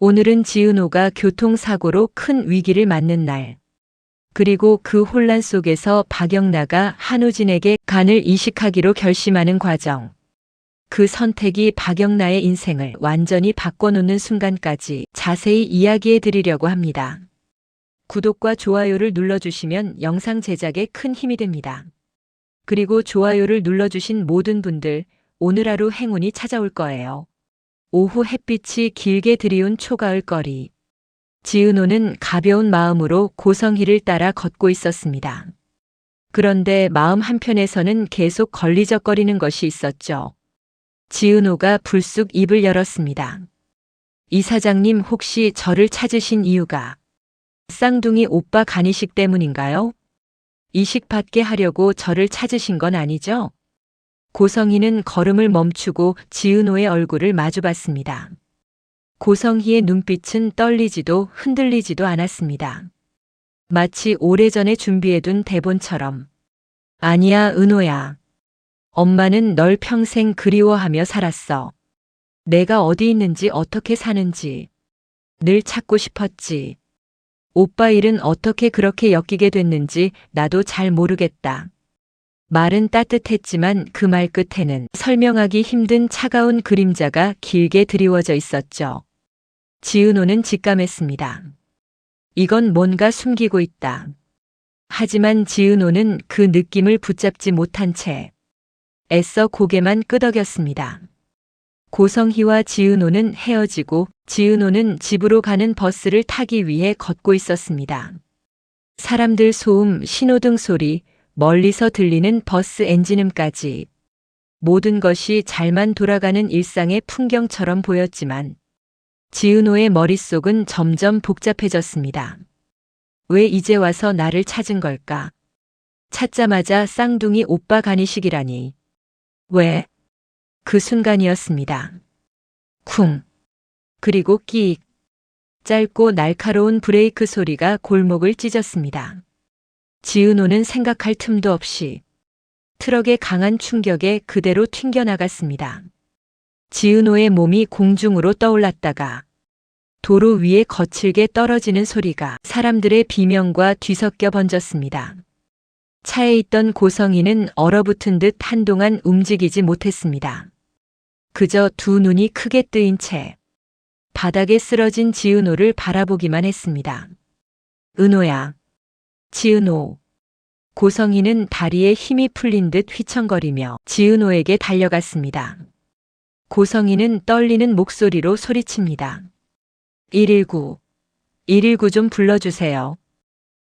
오늘은 지은호가 교통사고로 큰 위기를 맞는 날. 그리고 그 혼란 속에서 박영나가 한우진에게 간을 이식하기로 결심하는 과정. 그 선택이 박영나의 인생을 완전히 바꿔놓는 순간까지 자세히 이야기해 드리려고 합니다. 구독과 좋아요를 눌러주시면 영상 제작에 큰 힘이 됩니다. 그리고 좋아요를 눌러주신 모든 분들, 오늘 하루 행운이 찾아올 거예요. 오후 햇빛이 길게 들이운 초가을 거리. 지은호는 가벼운 마음으로 고성희를 따라 걷고 있었습니다. 그런데 마음 한편에서는 계속 걸리적거리는 것이 있었죠. 지은호가 불쑥 입을 열었습니다. 이사장님, 혹시 저를 찾으신 이유가 쌍둥이 오빠 간이식 때문인가요? 이식받게 하려고 저를 찾으신 건 아니죠? 고성희는 걸음을 멈추고 지은호의 얼굴을 마주봤습니다. 고성희의 눈빛은 떨리지도 흔들리지도 않았습니다. 마치 오래전에 준비해둔 대본처럼. 아니야, 은호야. 엄마는 널 평생 그리워하며 살았어. 내가 어디 있는지 어떻게 사는지 늘 찾고 싶었지. 오빠 일은 어떻게 그렇게 엮이게 됐는지 나도 잘 모르겠다. 말은 따뜻했지만 그 말 끝에는 설명하기 힘든 차가운 그림자가 길게 드리워져 있었죠. 지은호는 직감했습니다. 이건 뭔가 숨기고 있다. 하지만 지은호는 그 느낌을 붙잡지 못한 채 애써 고개만 끄덕였습니다. 고성희와 지은호는 헤어지고 지은호는 집으로 가는 버스를 타기 위해 걷고 있었습니다. 사람들 소음, 신호등 소리, 멀리서 들리는 버스 엔진음까지 모든 것이 잘만 돌아가는 일상의 풍경처럼 보였지만 지은호의 머릿속은 점점 복잡해졌습니다. 왜 이제 와서 나를 찾은 걸까? 찾자마자 쌍둥이 오빠 간이식이라니. 왜? 그 순간이었습니다. 쿵. 그리고 끼익. 짧고 날카로운 브레이크 소리가 골목을 찢었습니다. 지은호는 생각할 틈도 없이 트럭의 강한 충격에 그대로 튕겨나갔습니다. 지은호의 몸이 공중으로 떠올랐다가 도로 위에 거칠게 떨어지는 소리가 사람들의 비명과 뒤섞여 번졌습니다. 차에 있던 고성희는 얼어붙은 듯 한동안 움직이지 못했습니다. 그저 두 눈이 크게 뜨인 채 바닥에 쓰러진 지은호를 바라보기만 했습니다. 은호야. 지은호. 고성희는 다리에 힘이 풀린 듯 휘청거리며 지은호에게 달려갔습니다. 고성희는 떨리는 목소리로 소리칩니다. 119. 119 좀 불러주세요.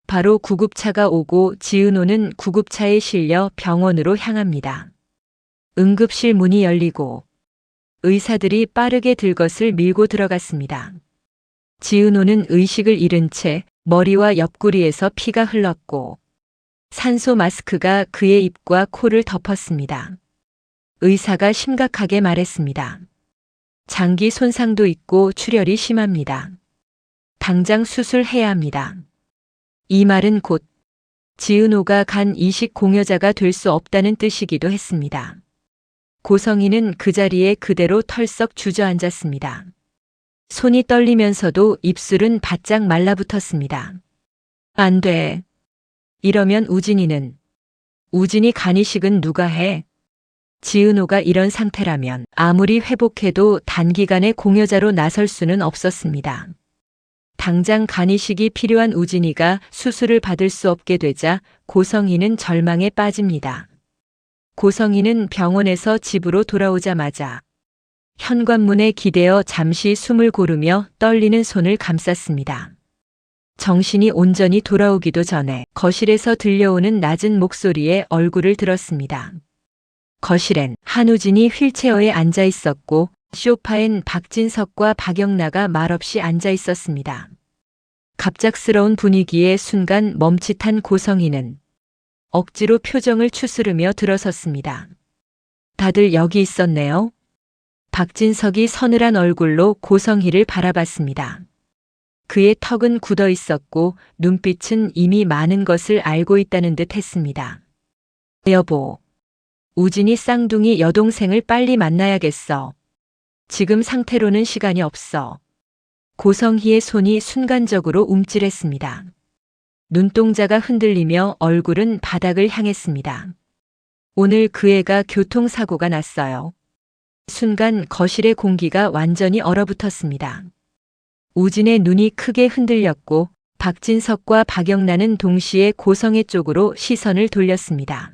바로 구급차가 오고 지은호는 구급차에 실려 병원으로 향합니다. 응급실 문이 열리고 의사들이 빠르게 들것을 밀고 들어갔습니다. 지은호는 의식을 잃은 채 머리와 옆구리에서 피가 흘렀고 산소 마스크가 그의 입과 코를 덮었습니다. 의사가 심각하게 말했습니다. 장기 손상도 있고 출혈이 심합니다. 당장 수술해야 합니다. 이 말은 곧 지은호가 간 이식 공여자가 될 수 없다는 뜻이기도 했습니다. 고성희는 그 자리에 그대로 털썩 주저앉았습니다. 손이 떨리면서도 입술은 바짝 말라붙었습니다. 안 돼. 이러면 우진이 간이식은 누가 해? 지은호가 이런 상태라면 아무리 회복해도 단기간에 공여자로 나설 수는 없었습니다. 당장 간이식이 필요한 우진이가 수술을 받을 수 없게 되자 고성희는 절망에 빠집니다. 고성희는 병원에서 집으로 돌아오자마자 현관문에 기대어 잠시 숨을 고르며 떨리는 손을 감쌌습니다. 정신이 온전히 돌아오기도 전에 거실에서 들려오는 낮은 목소리에 얼굴을 들었습니다. 거실엔 한우진이 휠체어에 앉아 있었고 소파엔 박진석과 박영나가 말없이 앉아 있었습니다. 갑작스러운 분위기에 순간 멈칫한 고성희는 억지로 표정을 추스르며 들어섰습니다. 다들 여기 있었네요. 박진석이 서늘한 얼굴로 고성희를 바라봤습니다. 그의 턱은 굳어 있었고 눈빛은 이미 많은 것을 알고 있다는 듯 했습니다. 여보. 우진이 쌍둥이 여동생을 빨리 만나야겠어. 지금 상태로는 시간이 없어. 고성희의 손이 순간적으로 움찔했습니다. 눈동자가 흔들리며 얼굴은 바닥을 향했습니다. 오늘 그 애가 교통사고가 났어요. 순간 거실의 공기가 완전히 얼어붙었습니다. 우진의 눈이 크게 흔들렸고 박진석과 박영란은 동시에 고성희 쪽으로 시선을 돌렸습니다.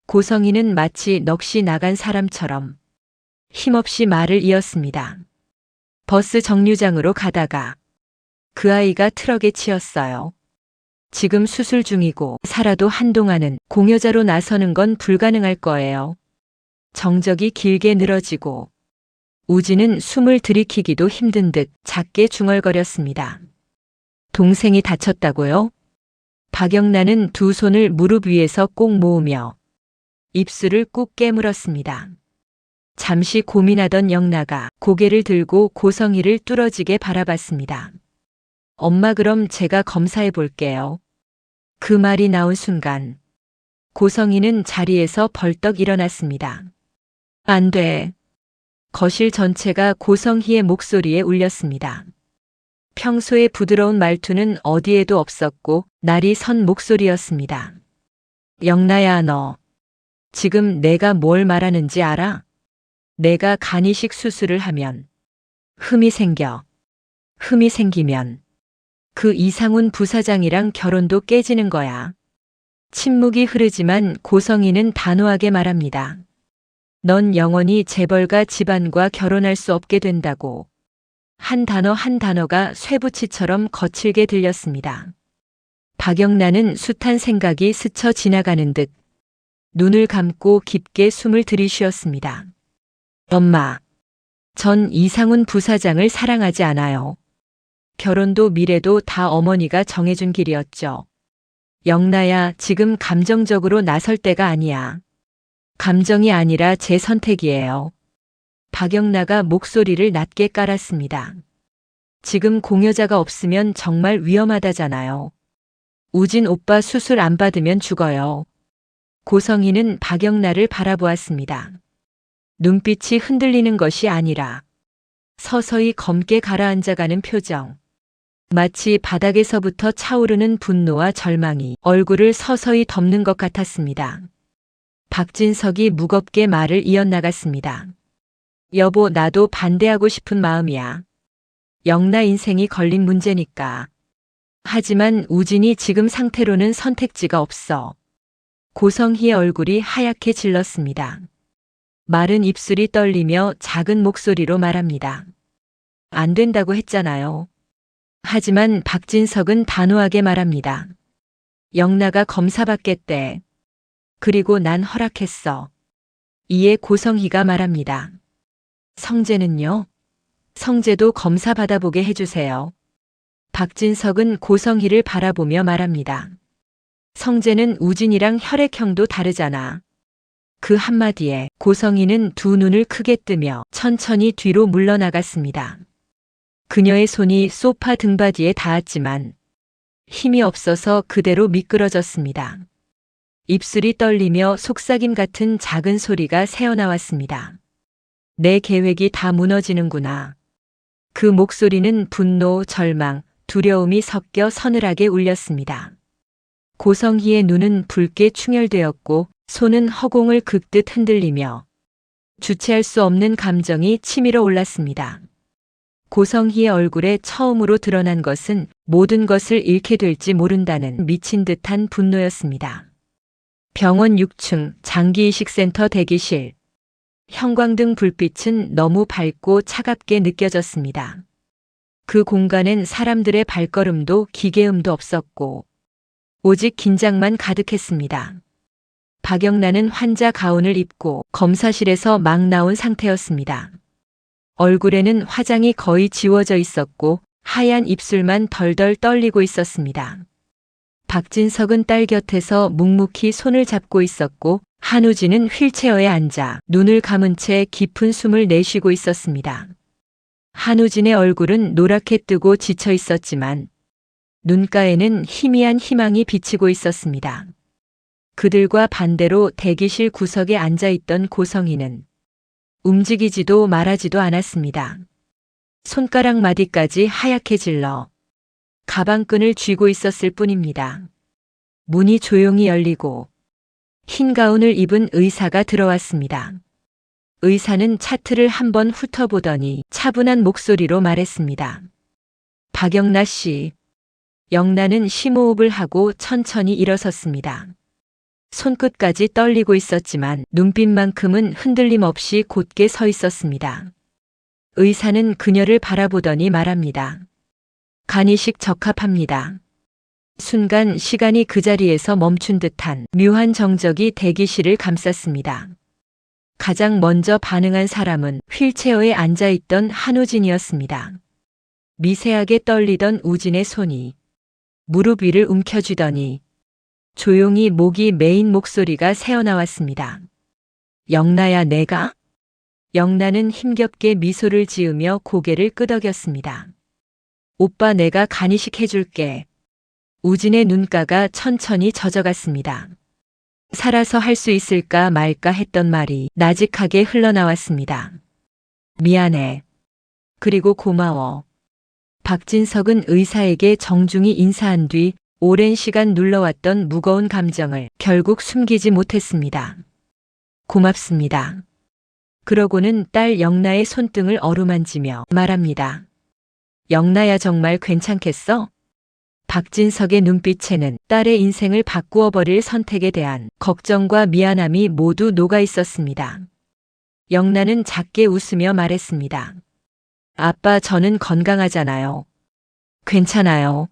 고성희는 마치 넋이 나간 사람처럼 힘없이 말을 이었습니다. 버스 정류장으로 가다가 그 아이가 트럭에 치였어요. 지금 수술 중이고 살아도 한동안은 공여자로 나서는 건 불가능할 거예요. 정적이 길게 늘어지고 우진은 숨을 들이키기도 힘든 듯 작게 중얼거렸습니다. 동생이 다쳤다고요? 박영란은 두 손을 무릎 위에서 꼭 모으며 입술을 꾹 깨물었습니다. 잠시 고민하던 영나가 고개를 들고 고성희를 뚫어지게 바라봤습니다. 엄마 그럼 제가 검사해 볼게요. 그 말이 나온 순간 고성희는 자리에서 벌떡 일어났습니다. 안 돼. 거실 전체가 고성희의 목소리에 울렸습니다. 평소의 부드러운 말투는 어디에도 없었고 날이 선 목소리였습니다. 영나야 너 지금 내가 뭘 말하는지 알아? 내가 간이식 수술을 하면 흠이 생기면 그 이상훈 부사장이랑 결혼도 깨지는 거야. 침묵이 흐르지만 고성희는 단호하게 말합니다. 넌 영원히 재벌가 집안과 결혼할 수 없게 된다고. 한 단어 한 단어가 쇠붙이처럼 거칠게 들렸습니다. 박영란은 숱한 생각이 스쳐 지나가는 듯 눈을 감고 깊게 숨을 들이쉬었습니다. 엄마, 전 이상훈 부사장을 사랑하지 않아요. 결혼도 미래도 다 어머니가 정해준 길이었죠. 영나야, 지금 감정적으로 나설 때가 아니야. 감정이 아니라 제 선택이에요. 박영나가 목소리를 낮게 깔았습니다. 지금 공여자가 없으면 정말 위험하다잖아요. 우진 오빠 수술 안 받으면 죽어요. 고성희는 박영나를 바라보았습니다. 눈빛이 흔들리는 것이 아니라 서서히 검게 가라앉아가는 표정. 마치 바닥에서부터 차오르는 분노와 절망이 얼굴을 서서히 덮는 것 같았습니다. 박진석이 무겁게 말을 이어나갔습니다. 여보, 나도 반대하고 싶은 마음이야. 영나 인생이 걸린 문제니까. 하지만 우진이 지금 상태로는 선택지가 없어. 고성희의 얼굴이 하얗게 질렀습니다. 마른 입술이 떨리며 작은 목소리로 말합니다. 안 된다고 했잖아요. 하지만 박진석은 단호하게 말합니다. 영나가 검사 받겠대. 그리고 난 허락했어. 이에 고성희가 말합니다. 성재는요? 성재도 검사 받아보게 해주세요. 박진석은 고성희를 바라보며 말합니다. 성재는 우진이랑 혈액형도 다르잖아. 그 한마디에 고성희는 두 눈을 크게 뜨며 천천히 뒤로 물러나갔습니다. 그녀의 손이 소파 등받이에 닿았지만 힘이 없어서 그대로 미끄러졌습니다. 입술이 떨리며 속삭임 같은 작은 소리가 새어나왔습니다. 내 계획이 다 무너지는구나. 그 목소리는 분노, 절망, 두려움이 섞여 서늘하게 울렸습니다. 고성희의 눈은 붉게 충혈되었고 손은 허공을 긁듯 흔들리며 주체할 수 없는 감정이 치밀어 올랐습니다. 고성희의 얼굴에 처음으로 드러난 것은 모든 것을 잃게 될지 모른다는 미친 듯한 분노였습니다. 병원 6층 장기이식센터 대기실. 형광등 불빛은 너무 밝고 차갑게 느껴졌습니다. 그 공간엔 사람들의 발걸음도 기계음도 없었고 오직 긴장만 가득했습니다. 박영란은 환자 가운을 입고 검사실에서 막 나온 상태였습니다. 얼굴에는 화장이 거의 지워져 있었고 하얀 입술만 덜덜 떨리고 있었습니다. 박진석은 딸 곁에서 묵묵히 손을 잡고 있었고 한우진은 휠체어에 앉아 눈을 감은 채 깊은 숨을 내쉬고 있었습니다. 한우진의 얼굴은 노랗게 뜨고 지쳐 있었지만 눈가에는 희미한 희망이 비치고 있었습니다. 그들과 반대로 대기실 구석에 앉아있던 고성희는 움직이지도 말하지도 않았습니다. 손가락 마디까지 하얗게 질러 가방끈을 쥐고 있었을 뿐입니다. 문이 조용히 열리고 흰 가운을 입은 의사가 들어왔습니다. 의사는 차트를 한번 훑어보더니 차분한 목소리로 말했습니다. 박영나 씨. 영나는 심호흡을 하고 천천히 일어섰습니다. 손끝까지 떨리고 있었지만 눈빛만큼은 흔들림 없이 곧게 서 있었습니다. 의사는 그녀를 바라보더니 말합니다. 간이식 적합합니다. 순간 시간이 그 자리에서 멈춘 듯한 묘한 정적이 대기실을 감쌌습니다. 가장 먼저 반응한 사람은 휠체어에 앉아있던 한우진이었습니다. 미세하게 떨리던 우진의 손이 무릎 위를 움켜쥐더니 조용히 목이 메인 목소리가 새어나왔습니다. 영나야 내가? 영나는 힘겹게 미소를 지으며 고개를 끄덕였습니다. 오빠 내가 간이식 해줄게. 우진의 눈가가 천천히 젖어갔습니다. 살아서 할 수 있을까 말까 했던 말이 나직하게 흘러나왔습니다. 미안해. 그리고 고마워. 박진석은 의사에게 정중히 인사한 뒤 오랜 시간 눌러왔던 무거운 감정을 결국 숨기지 못했습니다. 고맙습니다. 그러고는 딸 영나의 손등을 어루만지며 말합니다. 영나야 정말 괜찮겠어? 박진석의 눈빛에는 딸의 인생을 바꾸어 버릴 선택에 대한 걱정과 미안함이 모두 녹아 있었습니다. 영나는 작게 웃으며 말했습니다. 아빠 저는 건강하잖아요. 괜찮아요.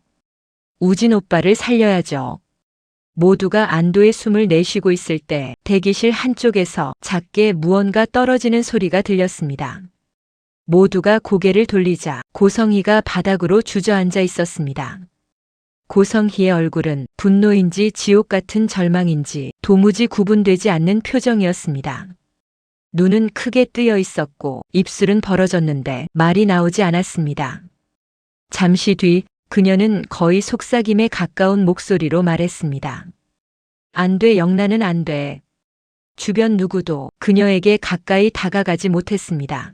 우진 오빠를 살려야죠. 모두가 안도의 숨을 내쉬고 있을 때 대기실 한쪽에서 작게 무언가 떨어지는 소리가 들렸습니다. 모두가 고개를 돌리자 고성희가 바닥으로 주저앉아 있었습니다. 고성희의 얼굴은 분노인지 지옥 같은 절망인지 도무지 구분되지 않는 표정이었습니다. 눈은 크게 뜨여 있었고 입술은 벌어졌는데 말이 나오지 않았습니다. 잠시 뒤 그녀는 거의 속삭임에 가까운 목소리로 말했습니다. 안 돼, 영나는 안 돼. 주변 누구도 그녀에게 가까이 다가가지 못했습니다.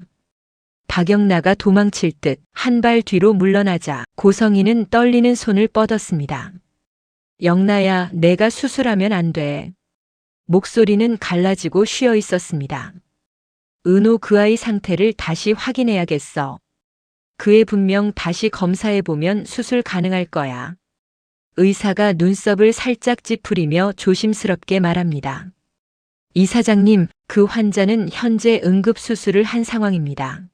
박영나가 도망칠 듯 한 발 뒤로 물러나자 고성희는 떨리는 손을 뻗었습니다. 영나야, 내가 수술하면 안 돼. 목소리는 갈라지고 쉬어 있었습니다. 은호 그 아이 상태를 다시 확인해야겠어. 그 애 분명 다시 검사해보면 수술 가능할 거야. 의사가 눈썹을 살짝 찌푸리며 조심스럽게 말합니다. 이사장님, 그 환자는 현재 응급수술을 한 상황입니다.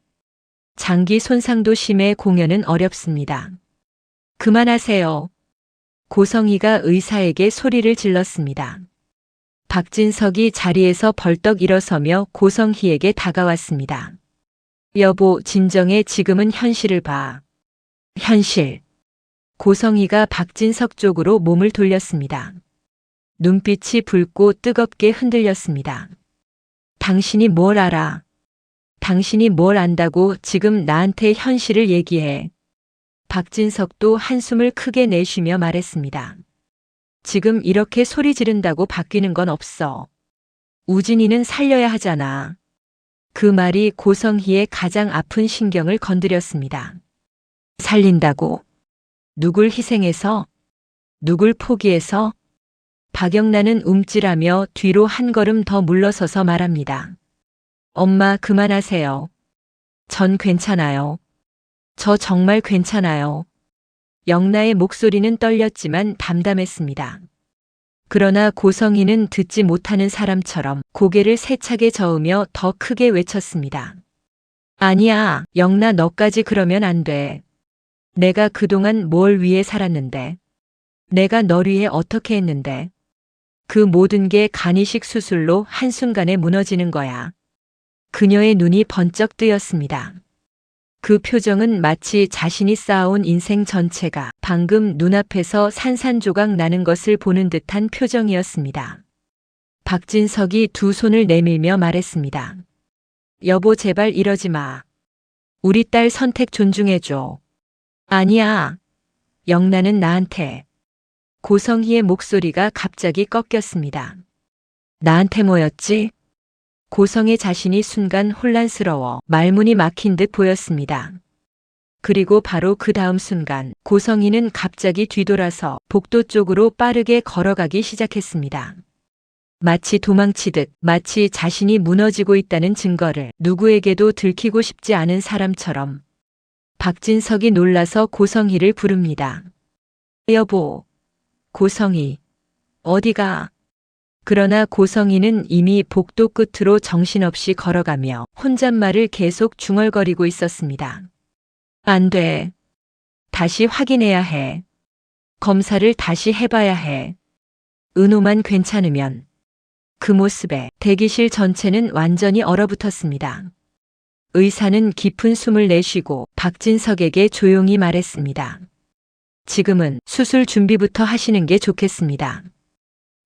장기 손상도 심해 공연은 어렵습니다. 그만하세요. 고성희가 의사에게 소리를 질렀습니다. 박진석이 자리에서 벌떡 일어서며 고성희에게 다가왔습니다. 여보, 진정해. 지금은 현실을 봐. 현실. 고성희가 박진석 쪽으로 몸을 돌렸습니다. 눈빛이 붉고 뜨겁게 흔들렸습니다. 당신이 뭘 알아? 당신이 뭘 안다고 지금 나한테 현실을 얘기해. 박진석도 한숨을 크게 내쉬며 말했습니다. 지금 이렇게 소리 지른다고 바뀌는 건 없어. 우진이는 살려야 하잖아. 그 말이 고성희의 가장 아픈 신경을 건드렸습니다. 살린다고? 누굴 희생해서? 누굴 포기해서? 박영나는 움찔하며 뒤로 한 걸음 더 물러서서 말합니다. 엄마, 그만하세요. 전 괜찮아요. 저 정말 괜찮아요. 영나의 목소리는 떨렸지만 담담했습니다. 그러나 고성희는 듣지 못하는 사람처럼 고개를 세차게 저으며 더 크게 외쳤습니다. 아니야, 영나 너까지 그러면 안 돼. 내가 그동안 뭘 위해 살았는데. 내가 널 위해 어떻게 했는데. 그 모든 게 간이식 수술로 한순간에 무너지는 거야. 그녀의 눈이 번쩍 뜨였습니다. 그 표정은 마치 자신이 쌓아온 인생 전체가 방금 눈앞에서 산산조각 나는 것을 보는 듯한 표정이었습니다. 박진석이 두 손을 내밀며 말했습니다. 여보, 제발 이러지 마. 우리 딸 선택 존중해줘. 아니야. 영나는 나한테. 고성희의 목소리가 갑자기 꺾였습니다. 나한테 뭐였지? 고성의 자신이 순간 혼란스러워 말문이 막힌 듯 보였습니다. 그리고 바로 그 다음 순간 고성희는 갑자기 뒤돌아서 복도 쪽으로 빠르게 걸어가기 시작했습니다. 마치 도망치듯, 마치 자신이 무너지고 있다는 증거를 누구에게도 들키고 싶지 않은 사람처럼. 박진석이 놀라서 고성희를 부릅니다. 여보, 고성희, 어디가? 그러나 고성희는 이미 복도 끝으로 정신없이 걸어가며 혼잣말을 계속 중얼거리고 있었습니다. 안 돼. 다시 확인해야 해. 검사를 다시 해봐야 해. 은호만 괜찮으면. 그 모습에 대기실 전체는 완전히 얼어붙었습니다. 의사는 깊은 숨을 내쉬고 박진석에게 조용히 말했습니다. 지금은 수술 준비부터 하시는 게 좋겠습니다.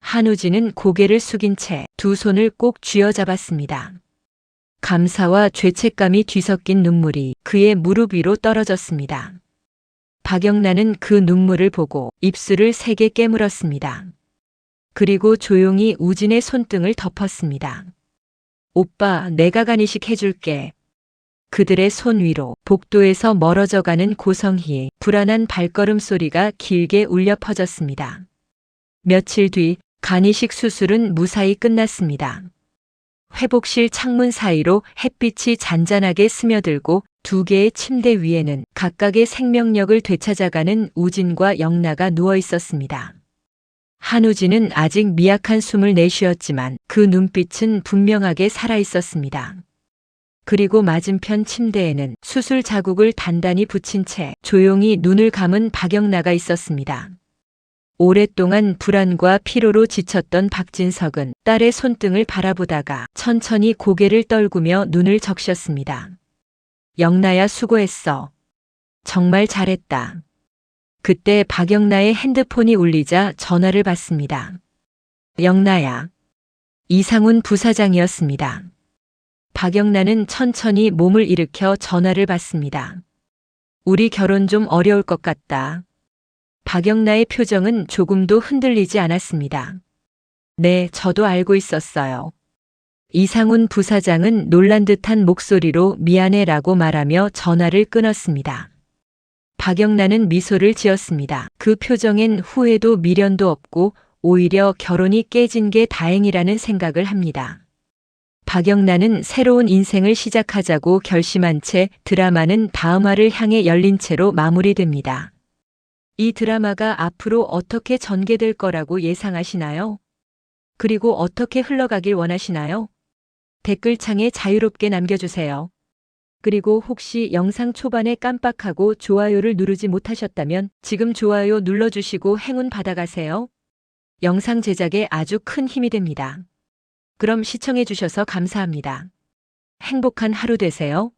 한우진은 고개를 숙인 채 두 손을 꼭 쥐어잡았습니다. 감사와 죄책감이 뒤섞인 눈물이 그의 무릎 위로 떨어졌습니다. 박영란은 그 눈물을 보고 입술을 세게 깨물었습니다. 그리고 조용히 우진의 손등을 덮었습니다. 오빠, 내가 간이식 해줄게. 그들의 손 위로 복도에서 멀어져가는 고성희의 불안한 발걸음 소리가 길게 울려 퍼졌습니다. 며칠 뒤 간이식 수술은 무사히 끝났습니다. 회복실 창문 사이로 햇빛이 잔잔하게 스며들고 두 개의 침대 위에는 각각의 생명력을 되찾아가는 우진과 영나가 누워 있었습니다. 한우진은 아직 미약한 숨을 내쉬었지만 그 눈빛은 분명하게 살아 있었습니다. 그리고 맞은편 침대에는 수술 자국을 단단히 붙인 채 조용히 눈을 감은 박영나가 있었습니다. 오랫동안 불안과 피로로 지쳤던 박진석은 딸의 손등을 바라보다가 천천히 고개를 떨구며 눈을 적셨습니다. 영나야, 수고했어. 정말 잘했다. 그때 박영나의 핸드폰이 울리자 전화를 받습니다. 영나야. 이상훈 부사장이었습니다. 박영나는 천천히 몸을 일으켜 전화를 받습니다. 우리 결혼 좀 어려울 것 같다. 박영나의 표정은 조금도 흔들리지 않았습니다. 네, 저도 알고 있었어요. 이상훈 부사장은 놀란 듯한 목소리로 미안해라고 말하며 전화를 끊었습니다. 박영란은 미소를 지었습니다. 그 표정엔 후회도 미련도 없고 오히려 결혼이 깨진 게 다행이라는 생각을 합니다. 박영란은 새로운 인생을 시작하자고 결심한 채 드라마는 다음화를 향해 열린 채로 마무리됩니다. 이 드라마가 앞으로 어떻게 전개될 거라고 예상하시나요? 그리고 어떻게 흘러가길 원하시나요? 댓글창에 자유롭게 남겨주세요. 그리고 혹시 영상 초반에 깜빡하고 좋아요를 누르지 못하셨다면 지금 좋아요 눌러주시고 행운 받아가세요. 영상 제작에 아주 큰 힘이 됩니다. 그럼 시청해주셔서 감사합니다. 행복한 하루 되세요.